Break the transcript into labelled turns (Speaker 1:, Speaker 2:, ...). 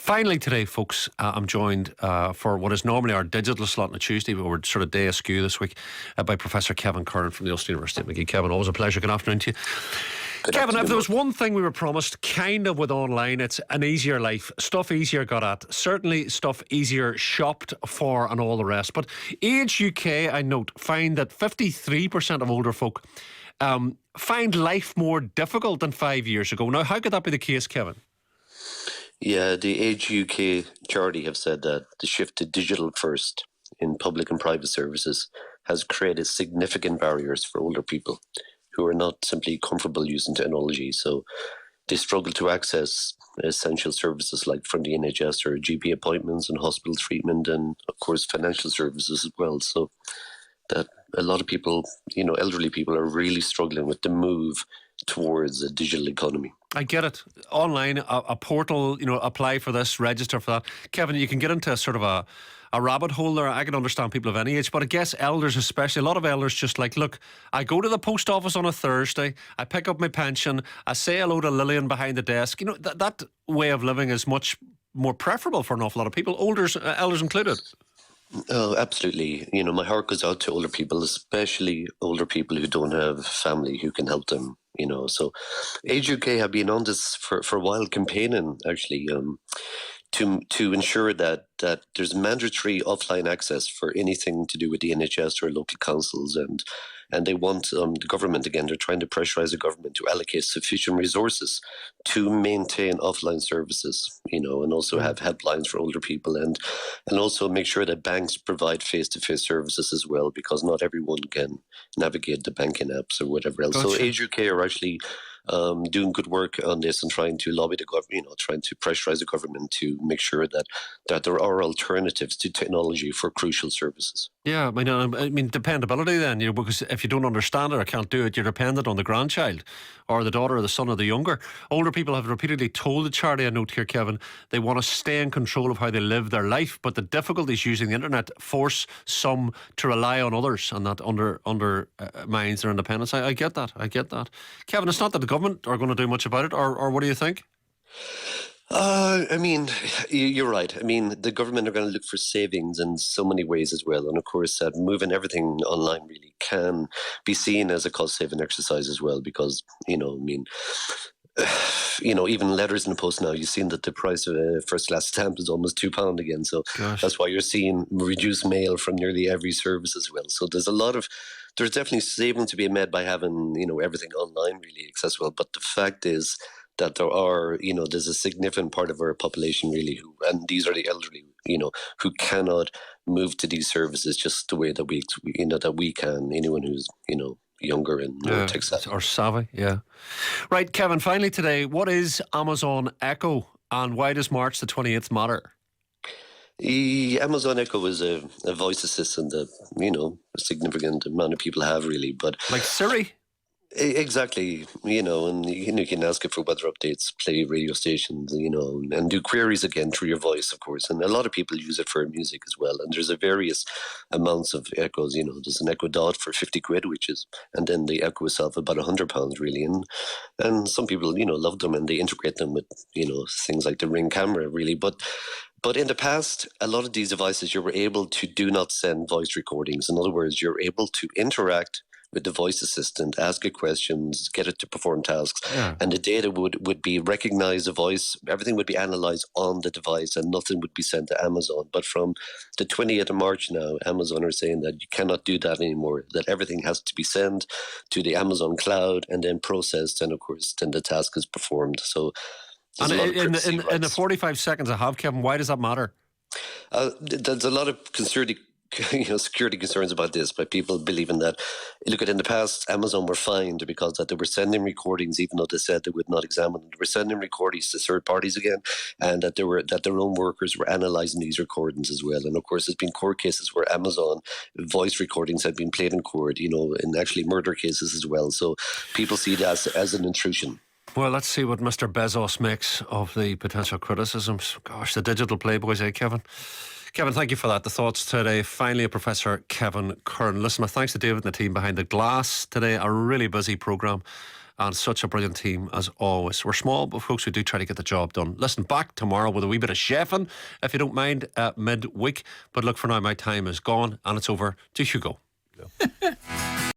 Speaker 1: Finally today, folks, I'm joined for what is normally our digital slot on a Tuesday, but we're sort of day askew this week, by Professor Kevin Curran from the Ulster University of Magee. Kevin, always a pleasure. Good afternoon to you. Kevin, if there was one thing we were promised kind of with online, it's an easier life. Stuff easier got at. Certainly stuff easier shopped for and all the rest. But Age UK, I note, find that 53% of older folk find life more difficult than 5 years ago. Now, how could that be the case, Kevin?
Speaker 2: Yeah, the Age UK charity have said that the shift to digital first in public and private services has created significant barriers for older people who are not simply comfortable using technology. So they struggle to access essential services like from the NHS or GP appointments and hospital treatment and, of course, financial services as well. So that a lot of people, elderly people are really struggling with the move towards a digital economy.
Speaker 1: I get it. Online, a portal, apply for this, register for that. Kevin, you can get into a sort of a rabbit hole there. I can understand people of any age, but I guess elders especially, a lot of elders just like, look, I go to the post office on a Thursday, I pick up my pension, I say hello to Lillian behind the desk. That way of living is much more preferable for an awful lot of people, elders included.
Speaker 2: Oh, absolutely. My heart goes out to older people, especially older people who don't have family who can help them. So Age UK have been on this for a while, campaigning actually to ensure that there's mandatory offline access for anything to do with the NHS or local councils, and they want the government, again, they're trying to pressurise the government to allocate sufficient resources to maintain offline services, and also have helplines for older people, and also make sure that banks provide face-to-face services as well, because not everyone can navigate the banking apps or whatever else. Gotcha. So Age UK are actually doing good work on this and trying to lobby the government, trying to pressurise the government to make sure that there are alternatives to technology for crucial services.
Speaker 1: Yeah, I mean dependability then, because if you don't understand it or can't do it, you're dependent on the grandchild or the daughter or the son or the younger. Older people have repeatedly told the charity, I note here, Kevin, they want to stay in control of how they live their life, but the difficulties using the internet force some to rely on others, and that undermines their independence. I get that. Kevin, it's not that the government are going to do much about it, or what do you think?
Speaker 2: You're right. The government are going to look for savings in so many ways as well. And of course, moving everything online really can be seen as a cost-saving exercise as well, because, even letters in the post now, you've seen that the price of a first-class stamp is almost £2 again. So Gosh. That's why you're seeing reduced mail from nearly every service as well. So there's definitely saving to be made by having, everything online really accessible. But the fact is that there's a significant part of our population really and these are the elderly, who cannot move to these services just the way that we can. Anyone who's, younger and more tech savvy.
Speaker 1: Or savvy, yeah. Right, Kevin, finally today, what is Amazon Echo and why does March the 28th matter?
Speaker 2: The Amazon Echo is a voice assistant that, a significant amount of people have really, but...
Speaker 1: Like Siri?
Speaker 2: Exactly, and you can ask it for weather updates, play radio stations, and do queries again through your voice, of course. And a lot of people use it for music as well. And there's a various amounts of Echoes. There's an Echo Dot for 50 quid, and then the Echo itself about £100 really. And some people, love them and they integrate them with, things like the Ring camera really. But in the past, a lot of these devices, you were able to do not send voice recordings. In other words, you're able to interact with the voice assistant, ask it questions, get it to perform tasks, and the data would be recognise a voice, everything would be analysed on the device and nothing would be sent to Amazon. But from the 28th of March now, Amazon are saying that you cannot do that anymore, that everything has to be sent to the Amazon cloud and then processed, and of course then the task is performed. So
Speaker 1: and in the 45 seconds I have, Kevin, why does that matter?
Speaker 2: There's a lot of security concerns about this, by people believing that, look at in the past, Amazon were fined because that they were sending recordings, even though they said they would not examine them. They were sending recordings to third parties again, and that their own workers were analysing these recordings as well. And of course, there's been court cases where Amazon voice recordings had been played in court, and actually murder cases as well. So people see that as an intrusion.
Speaker 1: Well, let's see what Mr. Bezos makes of the potential criticisms. Gosh, the digital playboys, Kevin? Kevin, thank you for that. The thoughts today. Finally, Professor Kevin Curran. Listen, my thanks to David and the team behind the glass today. A really busy programme. and such a brilliant team as always. We're small, but folks, we do try to get the job done. Listen, back tomorrow with a wee bit of chefing, if you don't mind, midweek. But look, for now, my time is gone, and it's over to Hugo.